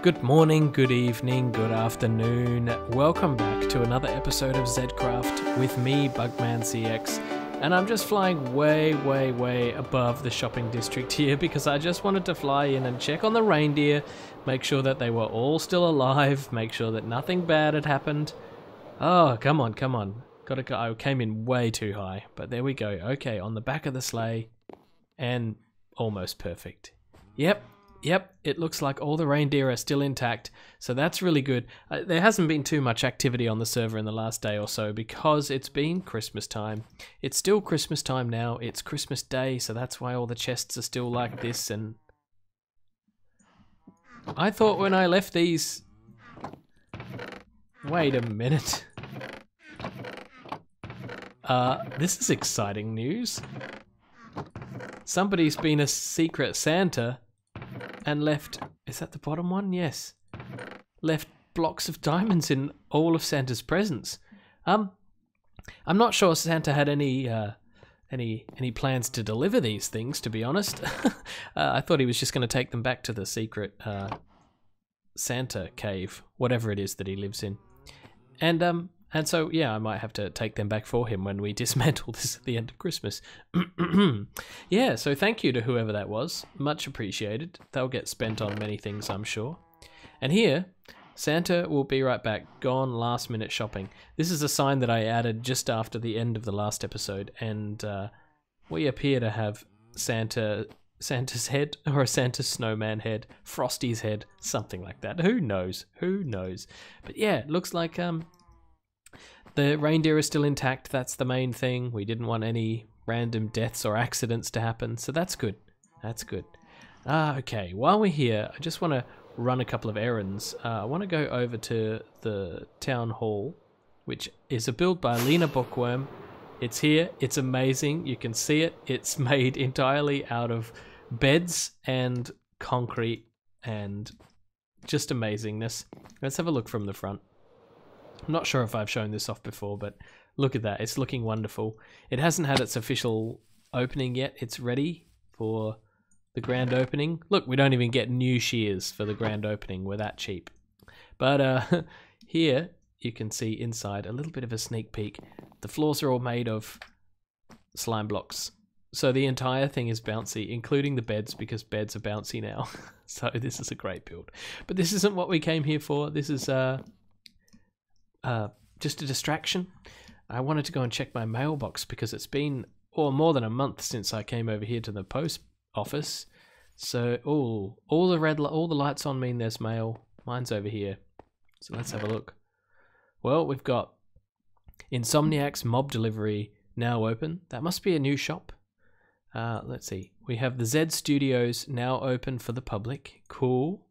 Good morning, good evening, good afternoon. Welcome back to another episode of ZEDCRAFT with me, bugmancx. And I'm just flying way above the shopping district here because I just wanted to fly in and check on the reindeer, make sure that they were all still alive, make sure that nothing bad had happened. Oh, come on. Gotta go. I came in way too high, but there we go. Okay, on the back of the sleigh and almost perfect. Yep, it looks like all the reindeer are still intact, so that's really good. There hasn't been too much activity on the server in the last day or so because it's been Christmas time. It's still Christmas time now, it's Christmas Day, so that's why all the chests are still like this. And I thought when I left these... Wait a minute. This is exciting news. Somebody's been a secret Santa and left, is that the bottom one? Yes. Left blocks of diamonds in all of Santa's presents. I'm not sure Santa had any plans to deliver these things, to be honest. I thought he was just going to take them back to the secret Santa cave, whatever it is that he lives in. And so, yeah, I might have to take them back for him when we dismantle this at the end of Christmas. Yeah, so thank you to whoever that was. Much appreciated. They'll get spent on many things, I'm sure. And here, Santa will be right back. Gone last minute shopping. This is a sign that I added just after the end of the last episode. And we appear to have Santa's head, or a Santa snowman head, Frosty's head, something like that. Who knows? But yeah, it looks like... the reindeer is still intact, that's the main thing. We didn't want any random deaths or accidents to happen, so that's good. Okay, while we're here, I just want to run a couple of errands. I want to go over to the town hall, which is a build by Lena Bookworm. It's here, it's amazing, you can see it. It's made entirely out of beds and concrete and just amazingness. Let's have a look from the front. I'm not sure if I've shown this off before, but look at that. It's looking wonderful. It hasn't had its official opening yet. It's ready for the grand opening. Look, we don't even get new shears for the grand opening. We're that cheap. But here you can see inside a little bit of a sneak peek. The floors are all made of slime blocks. So the entire thing is bouncy, including the beds, because beds are bouncy now. So this is a great build. But this isn't what we came here for. This is... just a distraction. I wanted to go and check my mailbox because it's been more than a month since I came over here to the post office. So all the lights on mean there's mail. Mine's over here. So let's have a look. Well, we've got Insomniac's Mob Delivery now open. That must be a new shop. Let's see. We have the Z Studios now open for the public. Cool.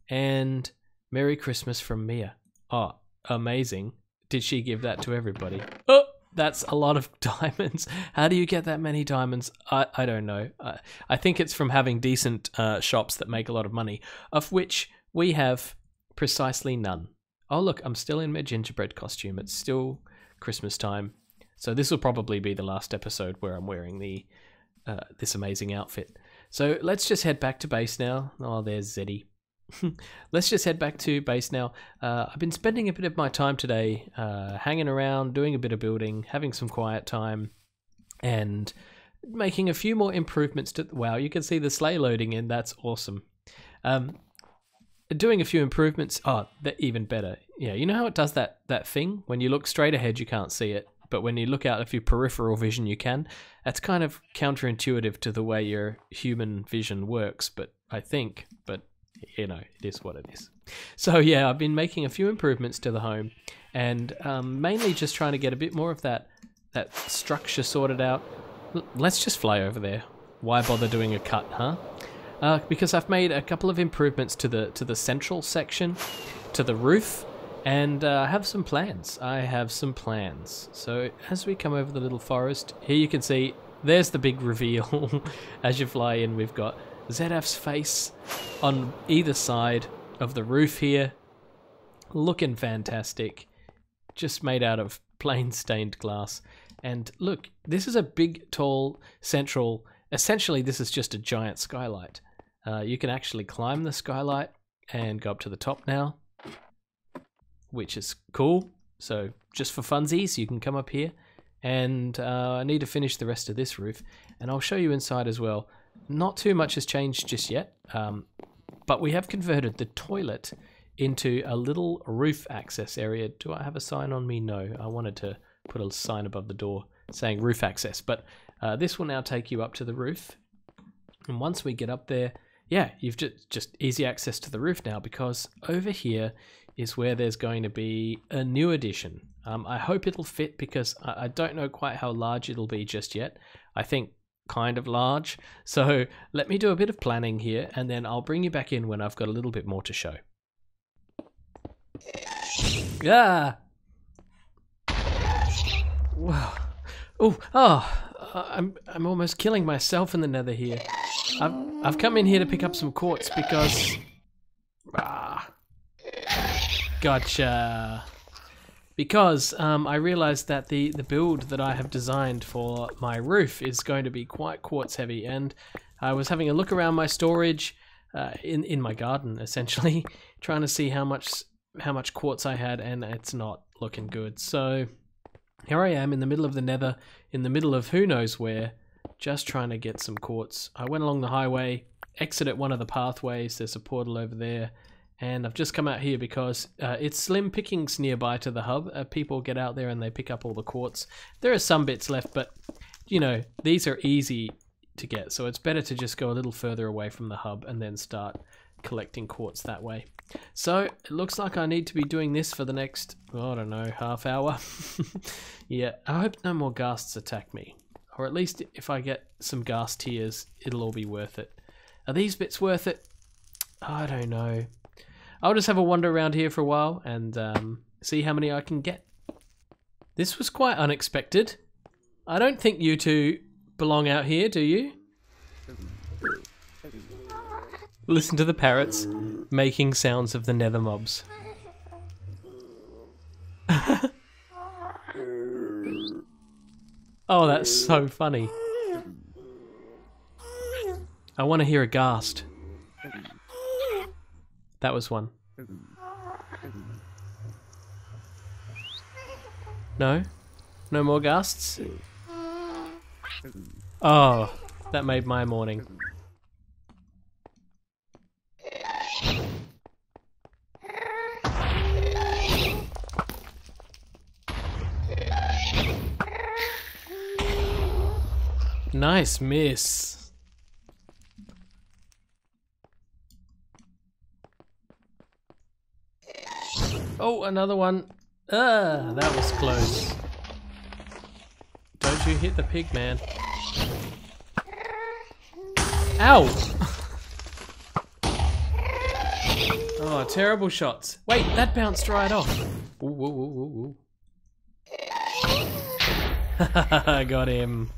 And Merry Christmas from Mia. Oh, amazing. Did she give that to everybody? Oh, that's a lot of diamonds. How do you get that many diamonds? I don't know. I think it's from having decent shops that make a lot of money, of which we have precisely none. Oh, look, I'm still in my gingerbread costume. It's still Christmas time. So this will probably be the last episode where I'm wearing the this amazing outfit. So let's just head back to base now. Oh, there's Zeddy. Let's just head back to base now. I've been spending a bit of my time today hanging around, doing a bit of building, having some quiet time, and making a few more improvements to... Wow, you can see the sleigh loading in. That's awesome. Doing a few improvements. Oh, even better. Yeah, you know how it does that thing? When you look straight ahead, you can't see it. But when you look out of your peripheral vision, you can. That's kind of counterintuitive to the way your human vision works, but you know, it is what it is. So yeah, I've been making a few improvements to the home, and mainly just trying to get a bit more of that structure sorted out. Let's just fly over there. Why bother doing a cut, huh? Because I've made a couple of improvements to the central section, to the roof, and I have some plans. So as we come over the little forest, here you can see there's the big reveal. As you fly in, we've got ZF's face on either side of the roof here, looking fantastic, just made out of plain stained glass. And look, this is a big, tall, central, essentially this is just a giant skylight. You can actually climb the skylight and go up to the top now, which is cool. So just for funsies, you can come up here, and I need to finish the rest of this roof, and I'll show you inside as well. Not too much has changed just yet, but we have converted the toilet into a little roof access area. Do I have a sign on me? No, I wanted to put a sign above the door saying roof access, but this will now take you up to the roof. And once we get up there, yeah, you've just easy access to the roof now, because over here is where there's going to be a new addition. I hope it'll fit, because I don't know quite how large it'll be just yet. I think kind of large. So let me do a bit of planning here, and then I'll bring you back in when I've got a little bit more to show. Yeah. Wow. I'm almost killing myself in the nether here. I've come in here to pick up some quartz because gotcha. Because I realized that the build that I have designed for my roof is going to be quite quartz heavy, and I was having a look around my storage in my garden, essentially, trying to see how much quartz I had, and it's not looking good. So here I am in the middle of the nether, in the middle of who knows where, just trying to get some quartz. I went along the highway, exited one of the pathways, there's a portal over there, and I've just come out here because it's slim pickings nearby to the hub. People get out there and they pick up all the quartz. There are some bits left, but you know, these are easy to get, so it's better to just go a little further away from the hub and then start collecting quartz that way. So it looks like I need to be doing this for the next, I don't know, half hour. Yeah, I hope no more ghasts attack me, or at least if I get some ghast tears, it'll all be worth it. Are these bits worth it? I don't know. I'll just have a wander around here for a while and see how many I can get. This was quite unexpected. I don't think you two belong out here, do you? Listen to the parrots making sounds of the nether mobs. Oh, that's so funny. I want to hear a ghast. That was one. No? No more ghasts? Oh, that made my morning. Nice miss. Oh, another one. That was close. Don't you hit the pig, man. Ow! Oh, terrible shots. Wait, that bounced right off. Ooh, ooh, ooh, ooh, ooh. Got him.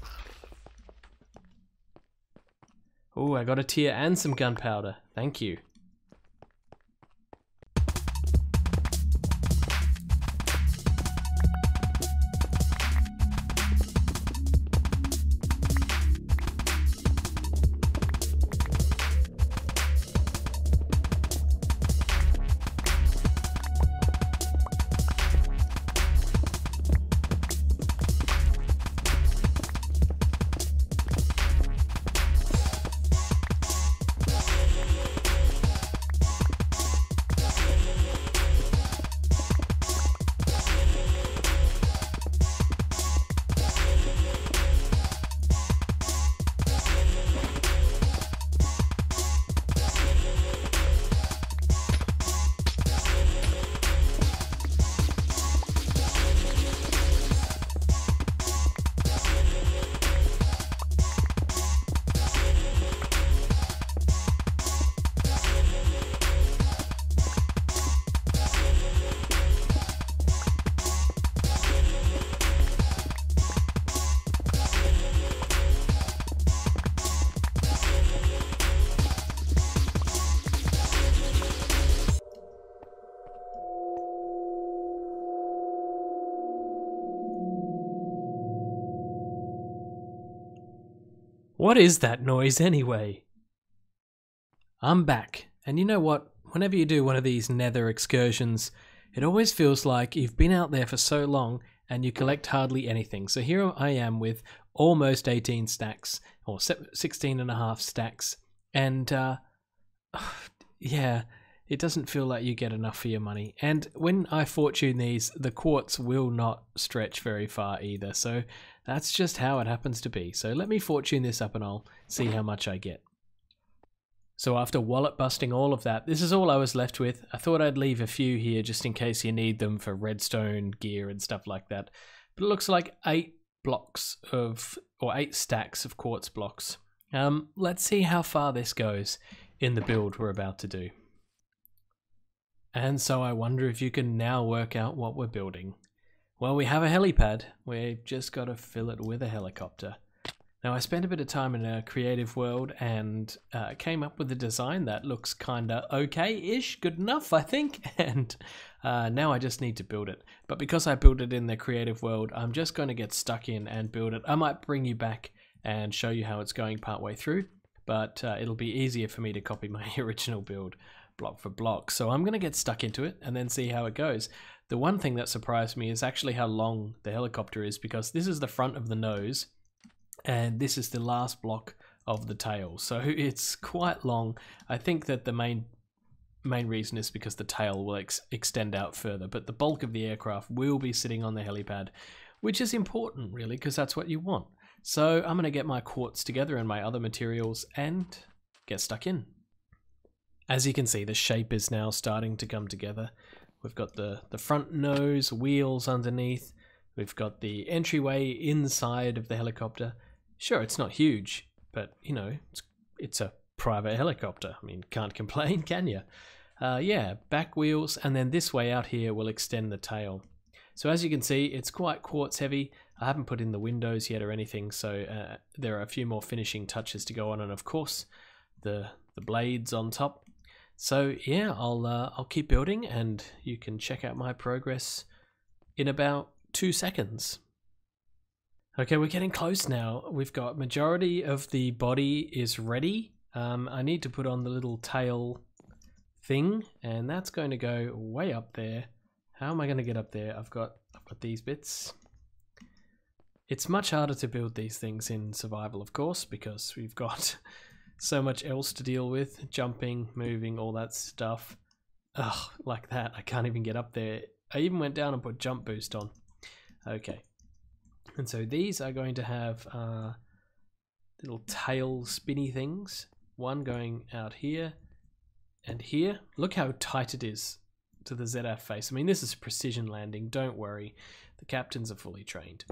Oh, I got a tear and some gunpowder. Thank you. What is that noise anyway? I'm back, and you know what? Whenever you do one of these nether excursions, it always feels like you've been out there for so long and you collect hardly anything. So here I am with almost 18 stacks, or 16 and a half stacks, and yeah, it doesn't feel like you get enough for your money. And when I fortune these, the quartz will not stretch very far either, so that's just how it happens to be. So let me fortune this up and I'll see how much I get. So after wallet busting all of that, this is all I was left with. I thought I'd leave a few here just in case you need them for redstone gear and stuff like that. But it looks like 8 stacks of quartz blocks. Let's see how far this goes in the build we're about to do. And so I wonder if you can now work out what we're building. Well, we have a helipad. We've just got to fill it with a helicopter. Now, I spent a bit of time in a creative world and came up with a design that looks kinda okay-ish, good enough, I think. And now I just need to build it. But because I built it in the creative world, I'm just going to get stuck in and build it. I might bring you back and show you how it's going partway through, but it'll be easier for me to copy my original build block for block. So I'm going to get stuck into it and then see how it goes. The one thing that surprised me is actually how long the helicopter is, because this is the front of the nose, and this is the last block of the tail, so it's quite long. I think that the main reason is because the tail will extend out further, but the bulk of the aircraft will be sitting on the helipad, which is important really, because that's what you want. So I'm going to get my quartz together and my other materials and get stuck in. As you can see, the shape is now starting to come together. We've got the front nose, wheels underneath. We've got the entryway inside of the helicopter. Sure, it's not huge, but, you know, it's a private helicopter. I mean, can't complain, can you? Yeah, back wheels, and then this way out here will extend the tail. So as you can see, it's quite quartz heavy. I haven't put in the windows yet or anything, so there are a few more finishing touches to go on, and of course, the blades on top. So yeah, I'll keep building, and you can check out my progress in about 2 seconds. Okay, we're getting close now. We've got majority of the body is ready. I need to put on the little tail thing, and that's going to go way up there. How am I going to get up there? I've got these bits. It's much harder to build these things in survival, of course, because we've got so much else to deal with. Jumping, moving, all that stuff. Ugh, like that. I can't even get up there. I even went down and put jump boost on. Okay. And so these are going to have little tail spinny things. One going out here and here. Look how tight it is to the ZF face. I mean, this is a precision landing. Don't worry. The captains are fully trained.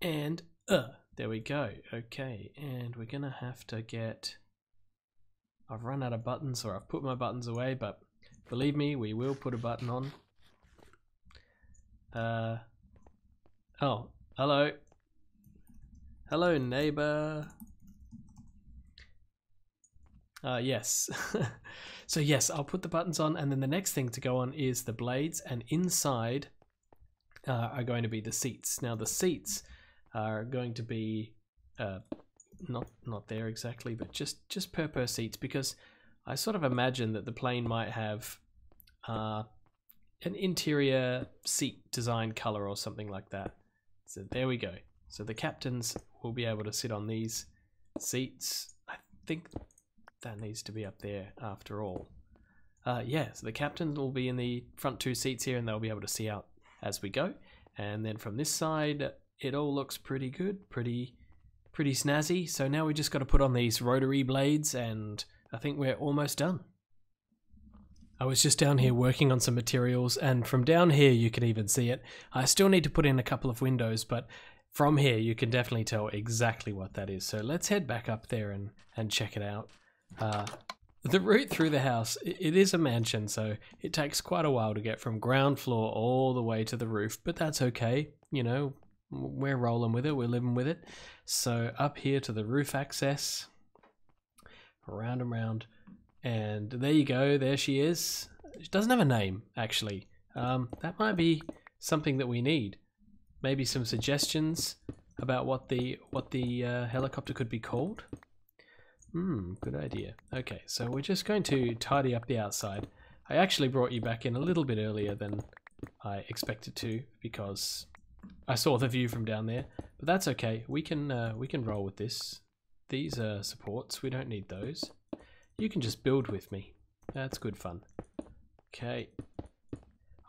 And there we go. Okay, and we're going to have to get... I've run out of buttons, or I've put my buttons away, but believe me, we will put a button on. Oh. Hello. Hello, neighbor. Yes. So yes, I'll put the buttons on, and then the next thing to go on is the blades, and inside are going to be the seats. Now the seats are going to be not there exactly, but just per seats, because I sort of imagine that the plane might have an interior seat design color or something like that. So there we go. So the captains will be able to sit on these seats. I think that needs to be up there after all. Yeah, so the captains will be in the front 2 seats here, and they'll be able to see out as we go. And then from this side, it all looks pretty good, pretty snazzy. So now we just got to put on these rotary blades, and I think we're almost done. I was just down here working on some materials, and from down here you can even see it. I still need to put in a couple of windows, but from here you can definitely tell exactly what that is. So let's head back up there and check it out. The route through the house, it is a mansion, so it takes quite a while to get from ground floor all the way to the roof, but that's okay. You know, we're rolling with it, we're living with it. So up here to the roof access, around and round. And there you go, there she is. She doesn't have a name, actually. That might be something that we need. Maybe some suggestions about what the helicopter could be called. Good idea. Okay, so we're just going to tidy up the outside. I actually brought you back in a little bit earlier than I expected to because I saw the view from down there, but that's okay. We can roll with this. These are supports. We don't need those. You can just build with me. That's good fun. Okay.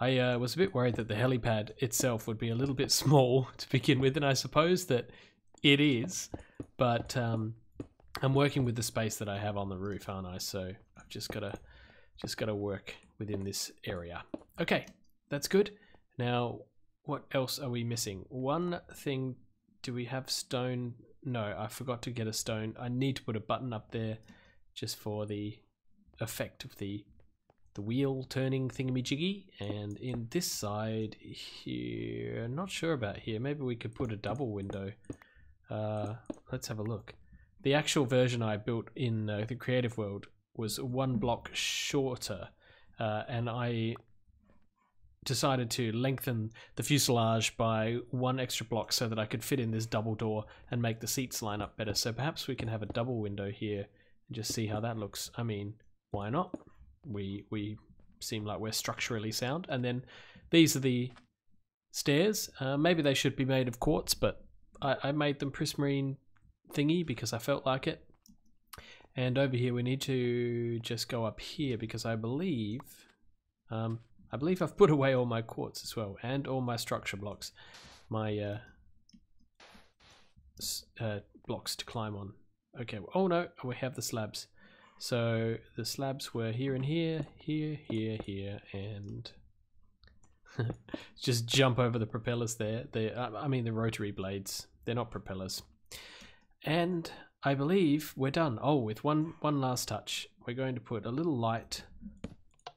I was a bit worried that the helipad itself would be a little bit small to begin with, and I suppose that it is, but I'm working with the space that I have on the roof, aren't I? So I've just gotta work within this area. Okay, that's good. Now, what else are we missing? One thing, do we have stone? No, I forgot to get a stone. I need to put a button up there just for the effect of the wheel turning thingamajiggy. And in this side here, not sure about here. Maybe we could put a double window. Let's have a look. The actual version I built in the creative world was one block shorter, and I decided to lengthen the fuselage by one extra block so that I could fit in this double door and make the seats line up better. So perhaps we can have a double window here and just see how that looks. I mean, why not? We seem like we're structurally sound. And then these are the stairs. Maybe they should be made of quartz, but I made them prismarine thingy because I felt like it. And over here we need to just go up here because I believe I've put away all my quartz as well and all my structure blocks, my blocks to climb on. Okay, oh no, we have the slabs. So the slabs were here and here, here, here, here, and just jump over the propellers there. I mean the rotary blades. They're not propellers. And I believe we're done. Oh, with one last touch. We're going to put a little light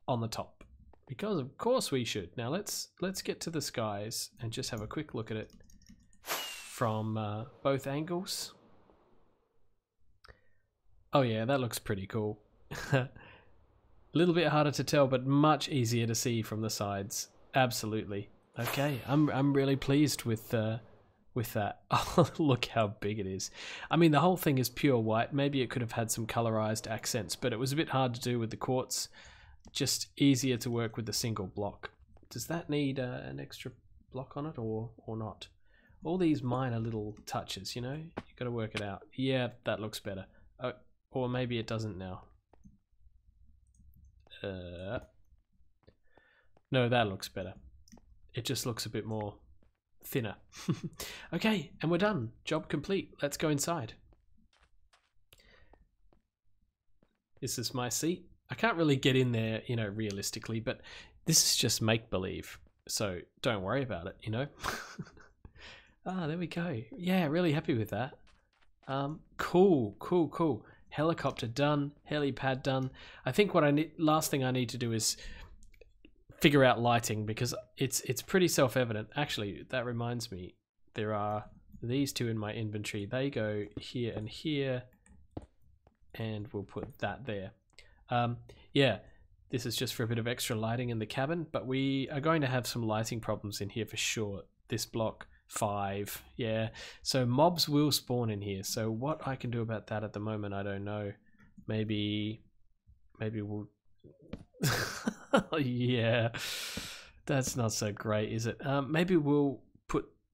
on the top. Because of course we should. Now let's get to the skies and just have a quick look at it from both angles. Oh yeah, that looks pretty cool. A little bit harder to tell, but much easier to see from the sides. Absolutely. Okay, I'm really pleased with that. Oh, look how big it is. I mean, the whole thing is pure white. Maybe it could have had some colorized accents, but it was a bit hard to do with the quartz. Just easier to work with the single block. Does that need an extra block on it or not? All these minor little touches, you know, you got to work it out. Yeah, that looks better. Or maybe it doesn't now. No, that looks better. It just looks a bit more thinner. Okay, and we're done. Job complete. Let's go inside. This is my seat. I can't really get in there, you know, realistically, but this is just make-believe. So don't worry about it, you know. Ah, there we go. Yeah, really happy with that. Cool. Helicopter done, helipad done. I think what last thing I need to do is figure out lighting because it's pretty self-evident. Actually, that reminds me, there are these two in my inventory. They go here and here, and we'll put that there. Yeah, this is just for a bit of extra lighting in the cabin, but we are going to have some lighting problems in here for sure. This block 5, yeah, so mobs will spawn in here. So what I can do about that at the moment, I don't know. Maybe we'll yeah, that's not so great, is it? Maybe we'll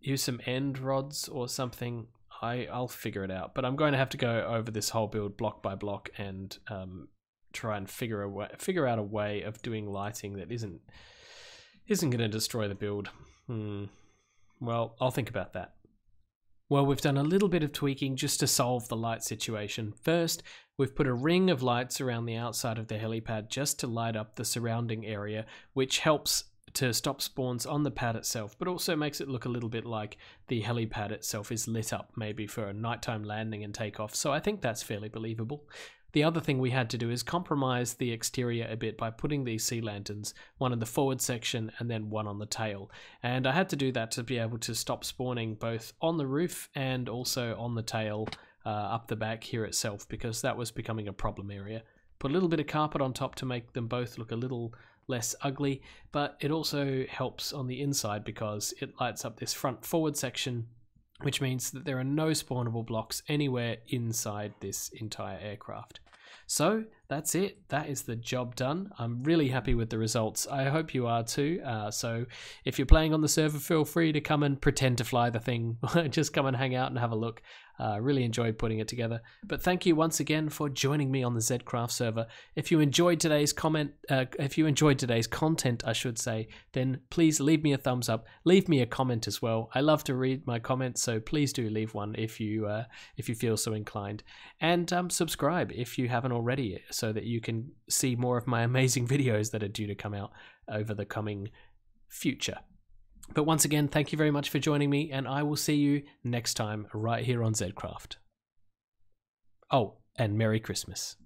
use some end rods or something. I'll figure it out, but I'm going to have to go over this whole build block by block and try and figure out a way of doing lighting that isn't going to destroy the build. Well, I'll think about that. Well, we've done a little bit of tweaking just to solve the light situation. First, we've put a ring of lights around the outside of the helipad just to light up the surrounding area, which helps to stop spawns on the pad itself, but also makes it look a little bit like the helipad itself is lit up maybe for a nighttime landing and takeoff. So I think that's fairly believable. The other thing we had to do is compromise the exterior a bit by putting these sea lanterns, one in the forward section and then one on the tail. And I had to do that to be able to stop spawning both on the roof and also on the tail up the back here itself, because that was becoming a problem area. Put a little bit of carpet on top to make them both look a little less ugly, but it also helps on the inside because it lights up this front forward section which means that there are no spawnable blocks anywhere inside this entire aircraft. So that's it. That is the job done. I'm really happy with the results. I hope you are too. So if you're playing on the server, feel free to come and pretend to fly the thing. Just come and hang out and have a look. Really enjoyed putting it together. But thank you once again for joining me on the ZEDCRAFT server. If you enjoyed today's content, I should say, then please leave me a thumbs up. Leave me a comment as well. I love to read my comments, so please do leave one if you feel so inclined. And subscribe if you haven't already, so that you can see more of my amazing videos that are due to come out over the coming future. But once again, thank you very much for joining me, and I will see you next time right here on ZEDCRAFT. Oh, and Merry Christmas.